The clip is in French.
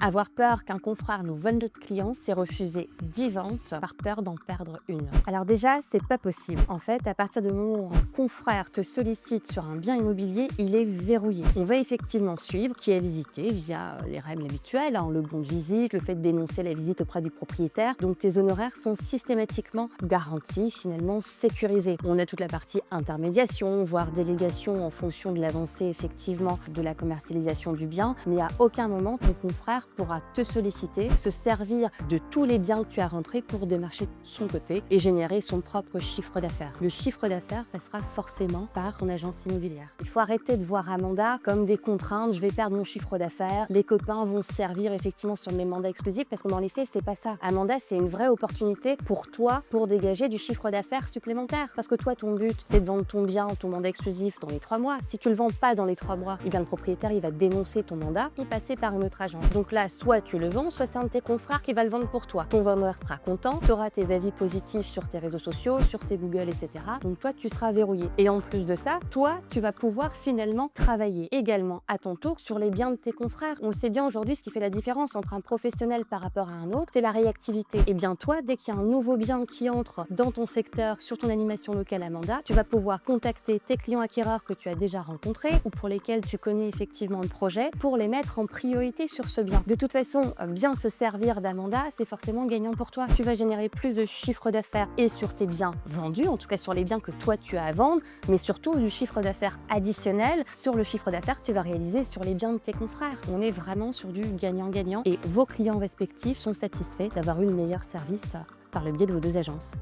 Avoir peur qu'un confrère nous vole notre client, c'est refuser 10 ventes par peur d'en perdre une. Alors déjà, c'est pas possible. En fait, à partir du moment où un confrère te sollicite sur un bien immobilier, il est verrouillé. On va effectivement suivre qui est visité via les règles habituelles, le bon de visite, le fait de dénoncer la visite auprès du propriétaire. Donc tes honoraires sont systématiquement garantis, finalement sécurisés. On a toute la partie intermédiation, voire délégation en fonction de l'avancée effectivement de la commercialisation du bien, mais à aucun moment ton confrère pourra te solliciter, se servir de tous les biens que tu as rentrés pour démarcher de son côté et générer son propre chiffre d'affaires. Le chiffre d'affaires passera forcément par ton agence immobilière. Il faut arrêter de voir un mandat comme des contraintes, je vais perdre mon chiffre d'affaires, les copains vont se servir effectivement sur mes mandats exclusifs, parce que dans les faits, c'est pas ça. Un mandat, c'est une vraie opportunité pour toi pour dégager du chiffre d'affaires supplémentaire. Parce que toi, ton but, c'est de vendre ton bien, ton mandat exclusif dans les 3 mois. Si tu le vends pas dans les 3 mois, eh bien, le propriétaire, il va dénoncer ton mandat et passer par une autre agence. Donc là, soit tu le vends, soit c'est un de tes confrères qui va le vendre pour toi. Ton vendeur sera content, tu auras tes avis positifs sur tes réseaux sociaux, sur tes Google, etc. Donc toi, tu seras verrouillé. Et en plus de ça, toi, tu vas pouvoir finalement travailler également à ton tour sur les biens de tes confrères. On le sait bien aujourd'hui, ce qui fait la différence entre un professionnel par rapport à un autre, c'est la réactivité. Et bien toi, dès qu'il y a un nouveau bien qui entre dans ton secteur, sur ton animation locale à mandat, tu vas pouvoir contacter tes clients acquéreurs que tu as déjà rencontrés ou pour lesquels tu connais effectivement le projet pour les mettre en priorité sur ce bien. De toute façon, bien se servir d'un mandat, c'est forcément gagnant pour toi. Tu vas générer plus de chiffre d'affaires et sur tes biens vendus, en tout cas sur les biens que toi tu as à vendre, mais surtout du chiffre d'affaires additionnel sur le chiffre d'affaires que tu vas réaliser sur les biens de tes confrères. On est vraiment sur du gagnant-gagnant et vos clients respectifs sont satisfaits d'avoir eu le meilleur service par le biais de vos 2 agences.